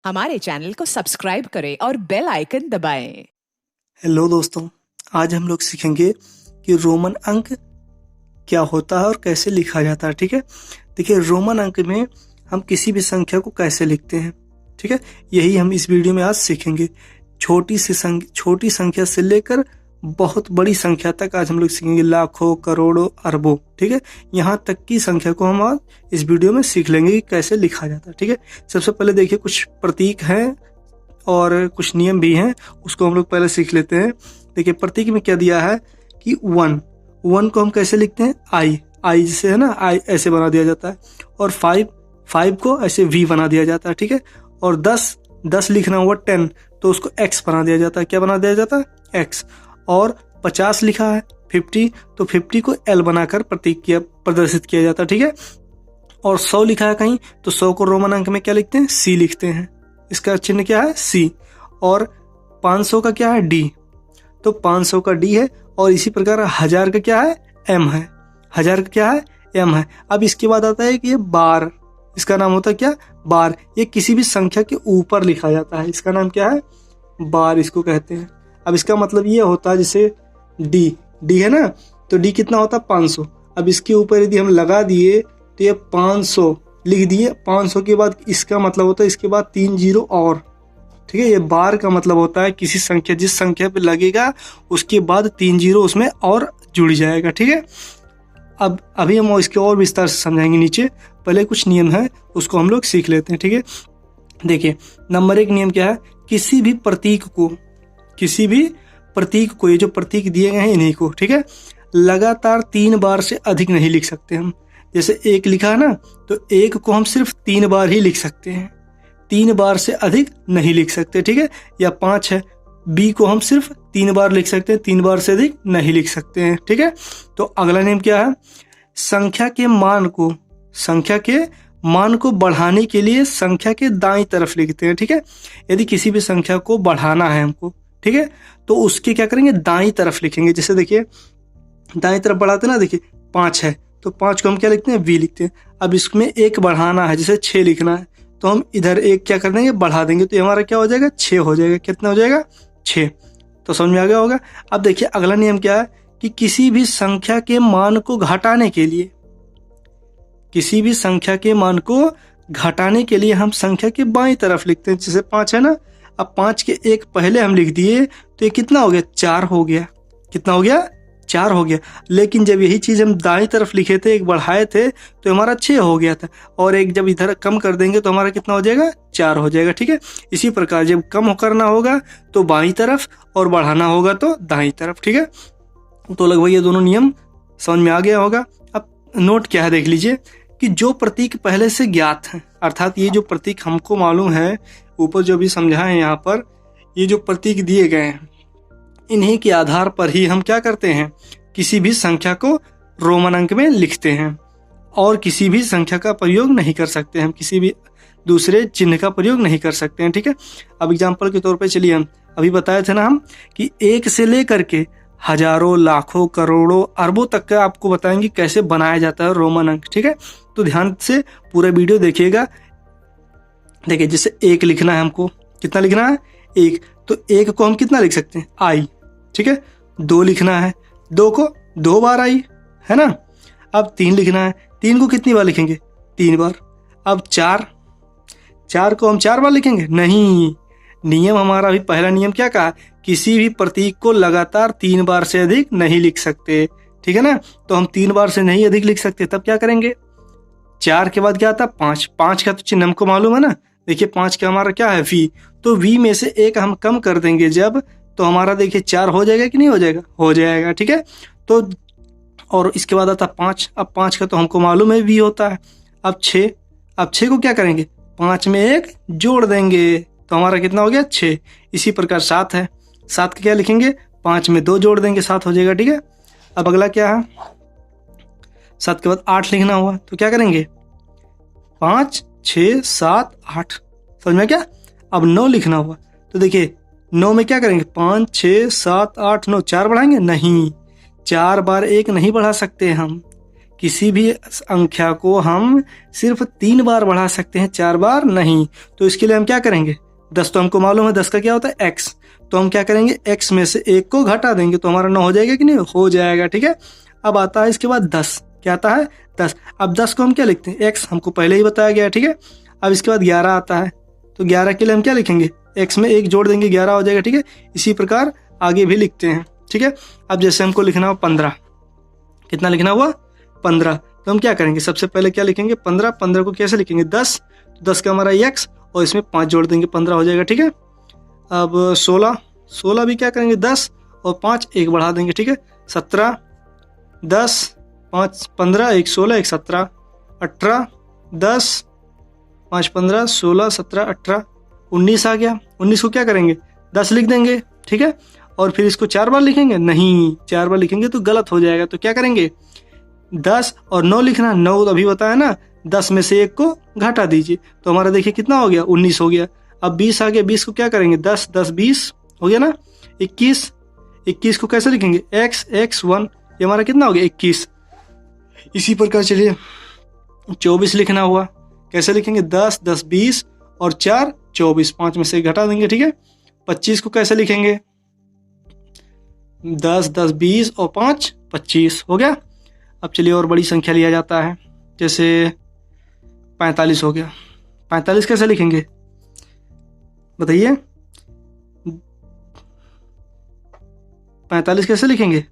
हमारे चैनल को सब्सक्राइब करें और बेल आइकन दबाएं। हेलो दोस्तों, आज हम लोग सीखेंगे कि रोमन अंक क्या होता है और कैसे लिखा जाता है। ठीक है, देखिए रोमन अंक में हम किसी भी संख्या को कैसे लिखते हैं। ठीक है, यही हम इस वीडियो में आज सीखेंगे। छोटी संख्या से लेकर बहुत बड़ी संख्या तक आज हम लोग सीखेंगे, लाखों, करोड़ों, अरबों। ठीक है, यहाँ तक की संख्या को हम आज इस वीडियो में सीख लेंगे कि कैसे लिखा जाता है। ठीक है, सबसे पहले देखिए कुछ प्रतीक हैं और कुछ नियम भी हैं, उसको हम लोग पहले सीख लेते हैं। देखिए प्रतीक में क्या दिया है कि वन को हम कैसे लिखते हैं, आई जैसे है ना, आई ऐसे बना दिया जाता है। और फाइव को ऐसे वी बना दिया जाता है। ठीक है, और 10 लिखना हुआ 10 तो उसको एक्स बना दिया जाता है। क्या बना दिया जाता है, एक्स। और 50 लिखा है 50 तो 50 को एल बनाकर प्रदर्शित किया जाता है। ठीक है, और 100 लिखा है कहीं तो 100 को रोमन अंक में क्या लिखते हैं, सी लिखते हैं। इसका चिन्ह क्या है, सी। और 500 का क्या है, डी, तो 500 का डी है। और इसी प्रकार 1000 का क्या है, एम है। 1000 का क्या है, एम है। अब इसके बाद आता है कि ये बार, इसका नाम होता है क्या, बार। ये किसी भी संख्या के ऊपर लिखा जाता है, इसका नाम क्या है, बार इसको कहते हैं। अब इसका मतलब ये होता है जैसे डी है ना, तो डी कितना होता है, 500। अब इसके ऊपर यदि हम लगा दिए तो ये 500 लिख दिए। 500 के बाद इसका मतलब होता है इसके बाद 3 जीरो और। ठीक है, ये बार का मतलब होता है किसी संख्या, जिस संख्या पे लगेगा उसके बाद 3 जीरो उसमें और जुड़ जाएगा। ठीक है, अब अभी हम इसके और विस्तार से समझाएंगे नीचे। पहले कुछ नियम है उसको हम लोग सीख लेते हैं। ठीक है, देखिए नंबर 1 नियम क्या है, किसी भी प्रतीक को ये जो प्रतीक दिए गए हैं इन्हीं को, ठीक है, लगातार 3 बार से अधिक नहीं लिख सकते हम। जैसे 1 लिखा है ना, तो 1 को हम सिर्फ 3 बार ही लिख सकते हैं, 3 बार से अधिक नहीं लिख सकते। ठीक है, या 5 है, बी को हम सिर्फ 3 बार लिख सकते हैं, 3 बार से अधिक नहीं लिख सकते हैं। ठीक है, तो अगला नियम क्या है, संख्या के मान को बढ़ाने के लिए संख्या के दाईं तरफ लिखते हैं। ठीक है, यदि किसी भी संख्या को बढ़ाना है हमको, ठीक है, तो उसके क्या करेंगे, दाईं तरफ लिखेंगे। जैसे देखिए दाईं तरफ बढ़ाते ना, देखिए 5 है तो 5 को हम क्या लिखते हैं, वी लिखते हैं। अब इसमें 1 बढ़ाना है, जैसे 6 लिखना है तो हम इधर 1 क्या कर देंगे, बढ़ा देंगे, तो ये हमारा क्या हो जाएगा, 6 हो जाएगा। कितना हो जाएगा, 6। तो समझ में आ गया होगा। अब देखिए अगला नियम क्या है कि किसी भी संख्या के मान को घटाने के लिए हम संख्या के बाईं तरफ लिखते हैं। जैसे 5 है ना, अब 5 के 1 पहले हम लिख दिए तो ये कितना हो गया, 4 हो गया। कितना हो गया, 4 हो गया। लेकिन जब यही चीज हम दाईं तरफ लिखे थे, 1 बढ़ाए थे तो हमारा 6 हो गया था, और 1 जब इधर कम कर देंगे तो हमारा कितना हो जाएगा, 4 हो जाएगा। ठीक है, इसी प्रकार जब कम करना होगा तो बाईं तरफ और बढ़ाना होगा तो दाईं तरफ। ठीक है, तो लगभग ये दोनों नियम समझ में आ गया होगा। अब नोट क्या है देख लीजिए कि जो प्रतीक पहले से ज्ञात है, अर्थात ये जो प्रतीक हमको मालूम है, ऊपर जो भी समझा है यहाँ पर, ये जो प्रतीक दिए गए हैं इन्हीं के आधार पर ही हम क्या करते हैं, किसी भी संख्या को रोमन अंक में लिखते हैं, और किसी भी संख्या का प्रयोग नहीं कर सकते, हम किसी भी दूसरे चिन्ह का प्रयोग नहीं कर सकते हैं। ठीक है, अब एग्जाम्पल के तौर पे चलिए, हम अभी बताए थे ना हम कि 1 से लेकर के हजारों, लाखों, करोड़ों, अरबों तक का आपको बताएंगे कैसे बनाया जाता है रोमन अंक। ठीक है, तो ध्यान से पूरा वीडियो देखिएगा। देखिए जैसे 1 लिखना है हमको, कितना लिखना है, 1, तो 1 को हम कितना लिख सकते हैं, आई। ठीक है, 2 लिखना है, 2 को 2 बार आई, है ना। अब 3 लिखना है, 3 को कितनी बार लिखेंगे, 3 बार। अब 4 को हम 4 बार लिखेंगे, नहीं। नियम हमारा अभी पहला नियम क्या कहा, किसी भी प्रतीक को लगातार 3 बार से अधिक नहीं लिख सकते। ठीक है ना, तो हम 3 बार से नहीं अधिक लिख सकते, तब क्या करेंगे, 4 के बाद क्या आता है, 5 का तो चिन्ह हमको मालूम है ना। देखिए 5 का हमारा क्या है, वी, तो वी में से 1 हम कम कर देंगे जब, तो हमारा देखिए 4 हो जाएगा कि नहीं हो जाएगा, हो जाएगा। ठीक है, तो और इसके बाद आता 5, अब 5 का तो हमको मालूम है वी होता है। अब 6 को क्या करेंगे, 5 में 1 जोड़ देंगे तो हमारा कितना हो गया, 6। इसी प्रकार 7 है, 7 का क्या लिखेंगे, 5 में 2 जोड़ देंगे, 7 हो जाएगा। ठीक है, अब अगला क्या है, 7 के बाद 8 लिखना हुआ तो क्या करेंगे, 5, 6, 7, 8, समझ में क्या। अब 9 लिखना हुआ तो देखिए 9 में क्या करेंगे, 5, 6, 7, 8, 9, 4 बढ़ाएंगे, नहीं, 4 बार 1 नहीं बढ़ा सकते हम, किसी भी संख्या को हम सिर्फ 3 बार बढ़ा सकते हैं, 4 बार नहीं। तो इसके लिए हम क्या करेंगे, 10 तो हमको मालूम है 10 का क्या होता है x, तो हम क्या करेंगे x में से 1 को घटा देंगे तो हमारा 9 हो जाएगा कि नहीं, हो जाएगा। ठीक है, अब आता है इसके बाद 10, क्या आता है 10। अब 10 को हम क्या लिखते हैं, x हमको पहले ही बताया गया है। ठीक है, अब इसके बाद 11 आता है, तो 11 के लिए हम क्या लिखेंगे, x में 1 जोड़ देंगे 11 हो जाएगा। ठीक है, इसी प्रकार आगे भी लिखते हैं। ठीक है, अब जैसे हमको लिखना हो 15, कितना लिखना हुआ 15, तो हम क्या करेंगे, सबसे पहले क्या लिखेंगे 15, 15 को कैसे लिखेंगे 10, तो 10 का हमारा x और इसमें 5 जोड़ देंगे 15 हो जाएगा। ठीक है, अब 16, 16 भी क्या करेंगे 10 और 5 1 बढ़ा देंगे। ठीक है, 17, 10, 5 15, 1 16, 1 17, 18, 10, 5 15, 16, 17, 18, 19 आ गया। 19 को क्या करेंगे 10 लिख देंगे। ठीक है, और फिर इसको 4 बार लिखेंगे, नहीं 4 बार लिखेंगे तो गलत हो जाएगा, तो क्या करेंगे 10 और 9 लिखना, 9 तो अभी बताया ना, 10 में से 1 को घटा दीजिए तो हमारा देखिए कितना हो गया 19 हो गया। अब 20 आ गया, 20 को क्या करेंगे 10 10 20 हो गया ना। 21, 21 को कैसे लिखेंगे x1, ये हमारा कितना हो गया 21। इसी प्रकार चलिए 24 लिखना हुआ, कैसे लिखेंगे 10 10 20 और 4 24, 5 में से 1 घटा देंगे। ठीक है, 25 को कैसे लिखेंगे 10 10 20 और 5 25 हो गया। अब चलिए और बड़ी संख्या लिया जाता है, जैसे 45 हो गया। 45 कैसे लिखेंगे बताइए, 45 कैसे लिखेंगे,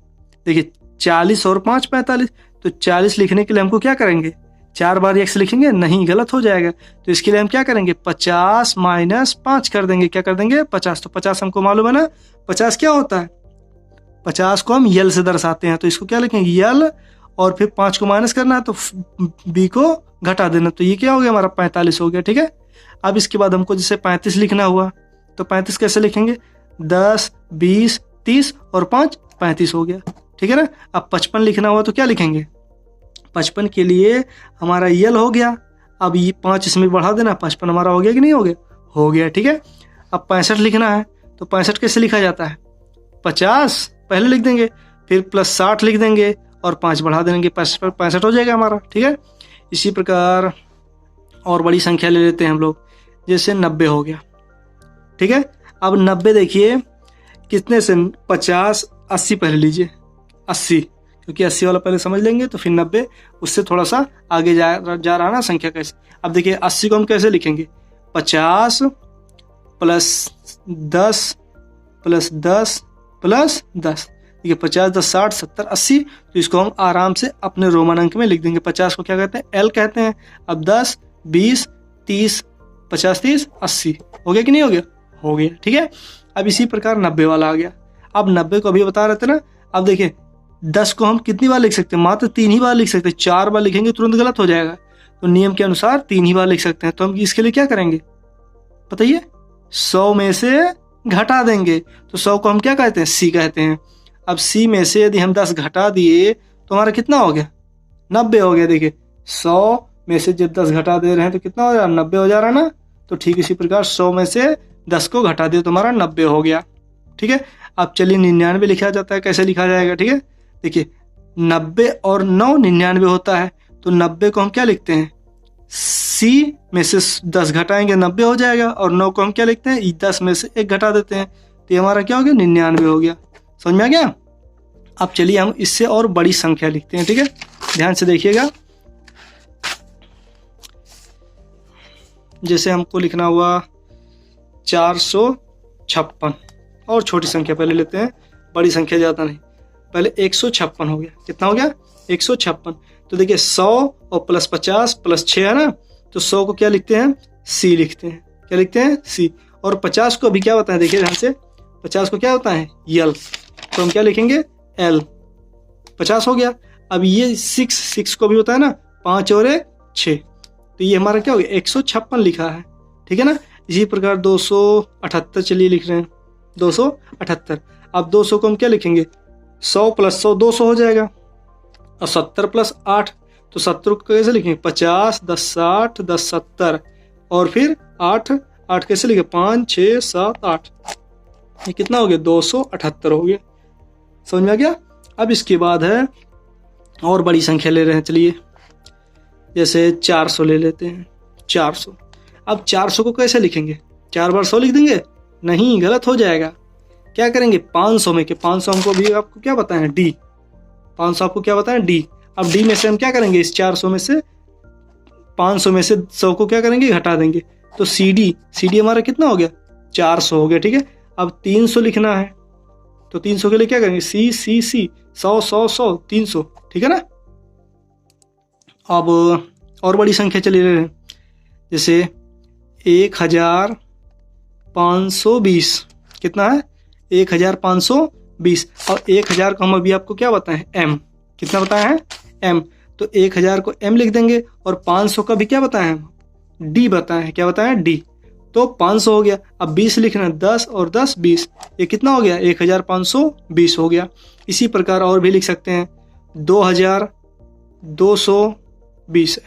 देखिए 40 और 5 45, तो 40 लिखने के लिए हमको क्या करेंगे 4 बार x लिखेंगे, नहीं गलत हो जाएगा। तो इसके लिए हम क्या करेंगे 50 माइनस 5 कर देंगे, क्या कर देंगे 50, तो 50 हमको मालूम है ना 50 क्या होता है, 50 को हम यल से दर्शाते हैं, तो इसको क्या लिखेंगे यल, और फिर 5 को माइनस करना है तो b को घटा देना, तो ये क्या हो गया हमारा 45 हो गया। ठीक है, अब इसके बाद हमको जैसे 35 लिखना हुआ, तो 35 कैसे लिखेंगे 10 20 30 और 5 35 हो गया। ठीक है ना, अब 55 लिखना हुआ तो क्या लिखेंगे, 55 के लिए हमारा यल हो गया, अब ये 5 इसमें बढ़ा देना, 55 हमारा हो गया कि नहीं हो गया, हो गया। ठीक है, अब 65 लिखना है, तो 65 कैसे लिखा जाता है 50 पहले लिख देंगे, फिर प्लस 60 लिख देंगे और 5 बढ़ा देंगे, 65 हो जाएगा हमारा। ठीक है, इसी प्रकार और बड़ी संख्या ले लेते हैं हम लोग, जैसे 90 हो गया। ठीक है, अब 90 देखिए कितने से 50 80 पहले लीजिए 80, क्योंकि 80 वाला पहले समझ लेंगे तो फिर 90 उससे थोड़ा सा आगे जा रहा ना संख्या कैसे। अब देखिए 80 को हम कैसे लिखेंगे 50 प्लस 10 प्लस 10 प्लस 10, देखिए 50 10 60 70 80, तो इसको हम आराम से अपने रोमन अंक में लिख देंगे। 50 को क्या कहते हैं एल कहते हैं। अब 10 20 30 50 30 80 हो गया कि नहीं हो गया, हो गया। ठीक है, अब इसी प्रकार 90 वाला आ गया। अब 90 को अभी बता रहे थे ना, अब देखिए 10 को हम कितनी बार लिख सकते हैं, मात्र 3 ही बार लिख सकते हैं, 4 बार लिखेंगे तुरंत गलत हो जाएगा, तो नियम के अनुसार 3 ही बार लिख सकते हैं। तो हम इसके लिए क्या करेंगे बताइए 100 में से घटा देंगे, तो 100 को हम क्या कहते हैं सी कहते हैं। अब सी में से यदि हम 10 घटा दिए तो हमारा कितना हो गया 90 हो गया। देखिए 100 में से जब 10 घटा दे रहे हैं तो कितना हो जा रहा है 90 हो जा रहा है ना, तो ठीक इसी प्रकार 100 में से 10 को घटा दिए तो हमारा 90 हो गया। ठीक है, अब चलिए 99 लिखा जाता है, कैसे लिखा जाएगा। ठीक है, देखिए 90 और 9 99 होता है, तो 90 को हम क्या लिखते हैं सी में से 10 घटाएंगे 90 हो जाएगा, और 9 को हम क्या लिखते हैं 10 में से 1 घटा देते हैं, तो ये हमारा क्या हो गया 99 हो गया। समझ में आ गया। अब चलिए हम इससे और बड़ी संख्या लिखते हैं। ठीक है, ध्यान से देखिएगा, जैसे हमको लिखना हुआ 456, और छोटी संख्या पहले लेते हैं, बड़ी संख्या ज़्यादा नहीं, पहले 156 हो गया। कितना हो गया 156, तो देखिए 100 और प्लस 50 प्लस 6 है ना, तो 100 को क्या लिखते हैं सी लिखते हैं, क्या लिखते हैं सी, और 50 को अभी क्या होता है देखिए ध्यान से, 50 को क्या होता है यल, तो हम क्या लिखेंगे एल, 50 हो गया। अब ये 6 को भी होता है ना 5 और 1 6, तो ये हमारा क्या हो गया 156 लिखा है। ठीक है ना, इसी प्रकार 278 चलिए लिख रहे हैं 278। अब 200 को हम क्या लिखेंगे 100 प्लस 100 200 हो जाएगा, और 70 प्लस 8, तो 70 को कैसे लिखेंगे 50 10 60 10 70, और फिर 8 कैसे लिखे 5 6 7 8, ये कितना हो गया 278 हो गया। समझ में आ गया। अब इसके बाद है और बड़ी संख्या ले रहे हैं, चलिए जैसे 400 ले लेते हैं। 400, अब 400 को कैसे लिखेंगे? 4 बार 100 लिख देंगे? नहीं, गलत हो जाएगा। क्या करेंगे? 500 में के 500 हमको भी आपको क्या बताएं? डी। 500 आपको क्या बताएं? डी। अब डी में से हम क्या करेंगे? इस 400 में से 500 में से 100 को क्या करेंगे? घटा देंगे। तो सी डी हमारा कितना हो गया? 400 हो गया, ठीक है। अब 300 लिखना है, तो 300 के लिए क्या करेंगे? सी 100 100 100 300, ठीक है ना। अब और बड़ी संख्या चली रहे हैं, जैसे 1520। कितना है? 1520। और 1000 को हम अभी आपको क्या बताएं? एम। कितना बताए हैं? एम। तो 1000 को एम लिख देंगे और 500 का भी क्या बताएं हम? डी बताएं हैं। क्या बताएं? डी। तो 500 हो गया। अब 20 लिखना है, 10 और 10 20। ये कितना हो गया? 1520 हो गया। इसी प्रकार और भी लिख सकते हैं, 2220 है।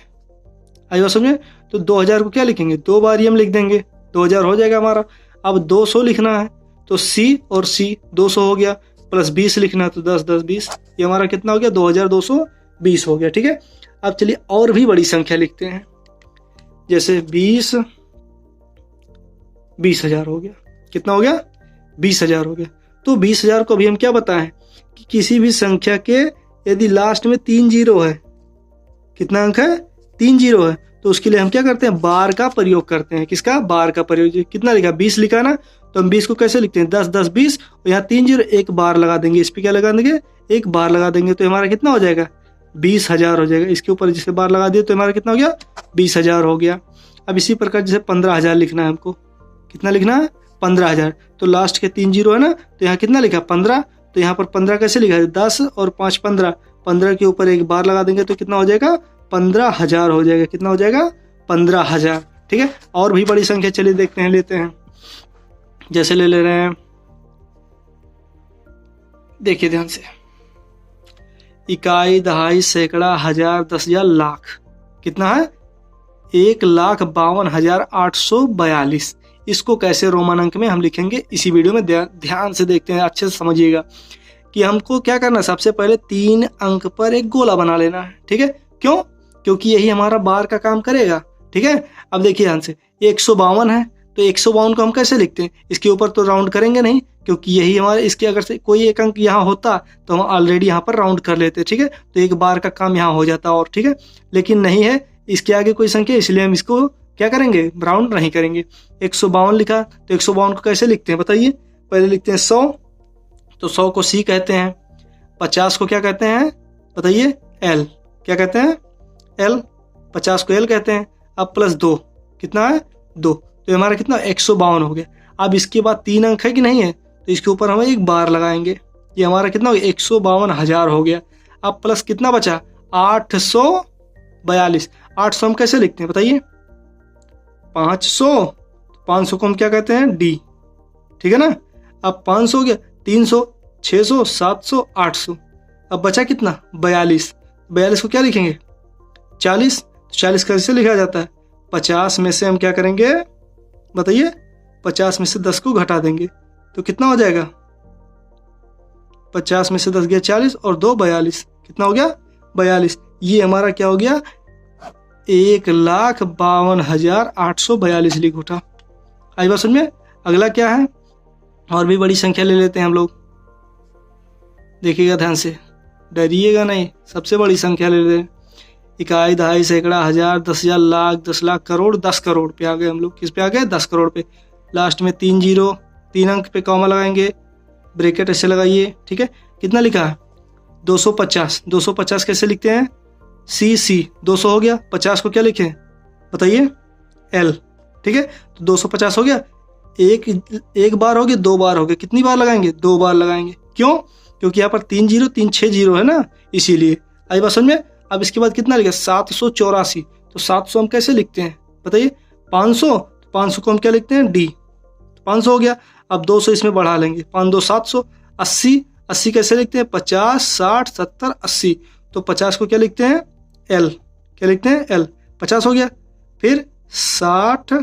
आई बात समझे? तो 2000 को क्या लिखेंगे? 2 बार ही हम लिख देंगे, 2000 हो जाएगा हमारा। अब 200 लिखना है, तो सी और सी 200 हो गया, प्लस 20 लिखना है, तो 10 10 20। ये हमारा कितना हो गया? 2220 हो गया, ठीक है। अब चलिए और भी बड़ी संख्या लिखते हैं, जैसे 20,000 हो गया। कितना हो गया? 20,000 हो गया। तो 20,000 को भी हम क्या बताएं कि किसी भी संख्या के यदि लास्ट में 3 जीरो है, कितना अंक है? 3 जीरो है, तो उसके लिए हम क्या करते हैं? बार का प्रयोग करते हैं। किसका? बार का प्रयोग। कितना लिखा? 20 लिखा ना, तो हम 20 को कैसे लिखते हैं? 10 10 20, और यहाँ 3 जीरो, एक बार लगा देंगे। इस पे क्या लगा देंगे? एक बार लगा देंगे, तो हमारा कितना हो जाएगा? 20,000 हो जाएगा। इसके ऊपर जिसे बार लगा दिया तो हमारा कितना हो गया? 20,000 हो गया। अब इसी प्रकार जैसे 15,000 लिखना है हमको। कितना लिखना है? 15,000। तो लास्ट के 3 जीरो है ना, तो यहाँ कितना लिखा? 15। तो यहाँ पर 15 कैसे लिखा है? 10 और 5 15। 15 के ऊपर एक बार लगा देंगे तो कितना हो जाएगा? 15,000 हो जाएगा। कितना हो जाएगा? 15,000, ठीक है। और भी बड़ी संख्या चलिए देखते हैं, लेते हैं, जैसे ले रहे हैं, देखिए ध्यान से, इकाई, दहाई, सैकड़ा, हजार, 10,000, लाख। कितना है? 1,52,842। इसको कैसे रोमन अंक में हम लिखेंगे, इसी वीडियो में ध्यान से देखते हैं, अच्छे से समझिएगा कि हमको क्या करना है। सबसे पहले 3 अंक पर एक गोला बना लेना है, ठीक है। क्यों? क्योंकि यही हमारा बार का काम करेगा, ठीक है। अब देखिए ध्यान से, 152 है, तो 152 को हम कैसे लिखते हैं? इसके ऊपर तो राउंड करेंगे नहीं, क्योंकि यही हमारे, इसके अगर से कोई एक अंक यहाँ होता तो हम ऑलरेडी यहाँ पर राउंड कर लेते, ठीक है। तो एक बार का काम यहाँ हो जाता, और ठीक है, लेकिन नहीं है इसके आगे कोई संख्या, इसलिए हम इसको क्या करेंगे? राउंड नहीं करेंगे। 152 लिखा, तो 152 को कैसे लिखते हैं बताइए? पहले लिखते हैं 100, तो 100 को सी कहते हैं। 50 को क्या कहते हैं बताइए? एल। क्या कहते हैं? एल। 50 को एल कहते हैं। अब प्लस 2, कितना है? 2। तो हमारा कितना? 152 हो गया। अब इसके बाद 3 अंक है कि नहीं है, तो इसके ऊपर हम एक बार लगाएंगे। ये हमारा कितना हो गया? 152,000 हो गया। अब प्लस कितना बचा? 842। 800 हम कैसे लिखते हैं बताइए? 500। 500 को हम क्या कहते हैं? डी, ठीक है ना। अब 500 हो गया, 300, 600, 700, 800। अब बचा कितना? 42। 42 को क्या लिखेंगे? 40। 40 कैसे लिखा जाता है? 50 में से हम क्या करेंगे बताइए? 50 में से 10 को घटा देंगे, तो कितना हो जाएगा? 50 में से 10 गया 40 और 2 42। कितना हो गया? 42। ये हमारा क्या हो गया? 1,52,842 लिख उठा। आई बात समझ में? अगला क्या है? और भी बड़ी संख्या ले लेते हैं हम लोग, देखिएगा ध्यान से, डरिएगा नहीं। सबसे बड़ी संख्या ले लेते हैं, इकाई, दहाई, सैकड़ा, हजार, 10,000, लाख, 10 लाख, करोड़। 10 करोड़ पे आ गए हम लोग। किस पे आ गए? 10 करोड़ पे। लास्ट में 3 जीरो, 3 अंक पे कॉमा लगाएंगे, ब्रैकेट ऐसे लगाइए, ठीक है। कितना लिखा है? 250। 250 कैसे लिखते हैं? सी 200 हो गया। 50 को क्या लिखें बताइए? एल, ठीक है। तो 250 हो गया। एक बार हो गया, 2 बार हो गया। कितनी बार लगाएंगे? 2 बार लगाएंगे। क्यों? क्योंकि यहाँ पर 3 जीरो 3 6 जीरो है ना, इसीलिए। आई बात समझ में? अब इसके बाद कितना लिखा? 784। तो 700 हम कैसे लिखते हैं बताइए? 500। 500 को हम क्या लिखते हैं? डी। 500 हो गया। अब 200 इसमें बढ़ा लेंगे, 5 2 700। 80। 80 कैसे लिखते हैं? 50, 60, 70, 80। तो 50 को क्या लिखते हैं? एल। क्या लिखते हैं? एल। 50 हो गया। फिर 60,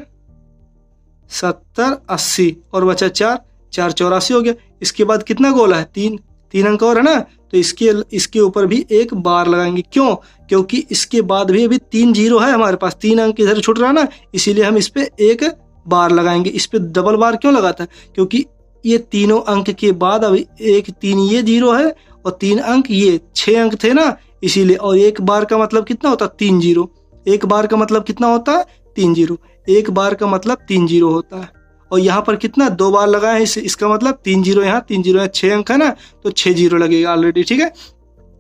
70, 80 और बचा 4, 4 84 हो गया। इसके बाद कितना गोला है? 3। 3 अंक और है ना, तो इसके ऊपर भी एक बार लगाएंगे। क्यों? क्योंकि इसके बाद भी अभी 3 जीरो है हमारे पास, 3 अंक इधर छूट रहा ना, इसीलिए हम इस पे एक बार लगाएंगे। इस पे डबल बार क्यों लगाता है? क्योंकि ये तीनों अंक के बाद अभी 3 ये जीरो है और 3 अंक ये 6 अंक थे ना, इसीलिए। और एक बार का मतलब कितना होता है? 3 जीरो। एक बार का मतलब कितना होता है? 3 जीरो। एक बार का मतलब 3 जीरो होता है। और यहाँ पर कितना 2 बार लगा है, इसका मतलब 3 जीरो यहाँ, 3 जीरो यहाँ, 6 अंक है ना, तो 6 जीरो लगेगा ऑलरेडी। ठीक है,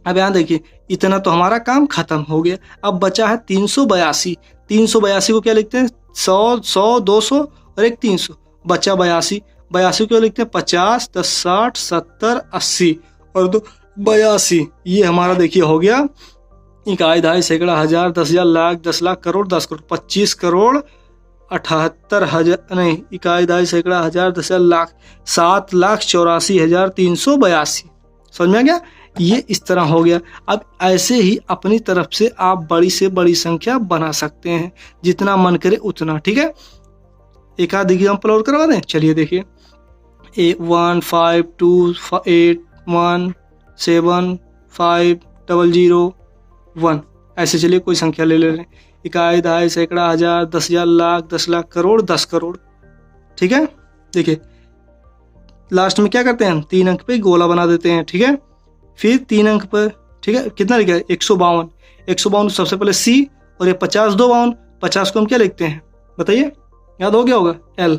अब यहाँ देखिए इतना तो हमारा काम खत्म हो गया। अब बचा है 382। 382 को क्या लिखते हैं? 100, 200 और एक 300, बचा 82। 82 क्यों लिखते हैं? 50, 10, 60, 70, 80 और 2 82। ये हमारा देखिए हो गया इकाई, दहाई, सैकड़ा, हजार, 10,000, लाख, 10 लाख, करोड़, 10 करोड़, 25 करोड़ 78,000, नहीं, इकाई, दहाई, सैकड़ा, हजार, 10,000, लाख, 7,84,382। समझ में आ गया? ये इस तरह हो गया। अब ऐसे ही अपनी तरफ से आप बड़ी से बड़ी संख्या बना सकते हैं, जितना मन करे उतना। ठीक है, एक आध एग्जाम्पल और करवा दें। चलिए देखिए, 152,8,1,7,5,0,0,1 ऐसे। चलिए कोई संख्या ले ले रहे हैं, इकाई, दहाई, सैकड़ा, हजार, 10,000, लाख, 10 लाख, करोड़, 10 करोड़। ठीक है, देखिए लास्ट में क्या करते हैं हम? 3 अंक पे गोला बना देते हैं। ठीक है, फिर 3 अंक पर, ठीक है, कितना लिखा है? 152। 152 सबसे पहले सी, और ये 50, 2 52, 50 को हम क्या लिखते हैं बताइए? याद हो गया होगा, L।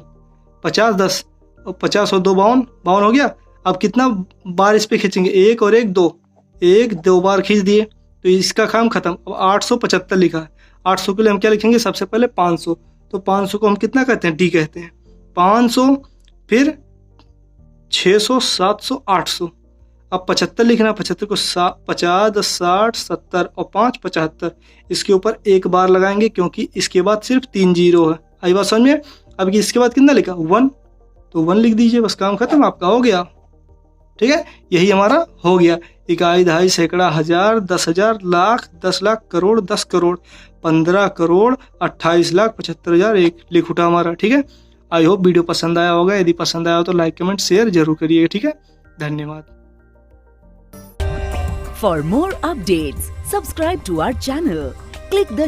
50, 10 और 50 और 2 52, 52 हो गया। अब कितना बार इस पे खींचेंगे? 1 और 1 2, 1-2 बार खींच दिए तो इसका काम खत्म। अब 875 लिखा है, 800 के लिए हम क्या लिखेंगे? सबसे पहले 500, तो 500 को हम कितना कहते हैं? D कहते हैं। 500, फिर 600, 700, 800। अब 75 लिखना, 75 को 50, 10, 60, 70 और 5 75। इसके ऊपर एक बार लगाएंगे क्योंकि इसके बाद सिर्फ 3 जीरो है। आई बात समझ में? अब इसके बाद कितना लिखा? 1, तो 1 लिख दीजिए, बस काम खत्म, आपका हो गया। ठीक है, यही हमारा हो गया। इकाई, दहाई, सैकड़ा, हजार, 10,000, लाख, 10 लाख, करोड़, 10 करोड़, 15 करोड़ 28,75,000 1 लिख उठा हमारा। ठीक है, आई होप वीडियो पसंद आया होगा। यदि पसंद आया हो तो लाइक, कमेंट, शेयर जरूर करिएगा। ठीक है, धन्यवाद। For more updates, subscribe to our channel. Click the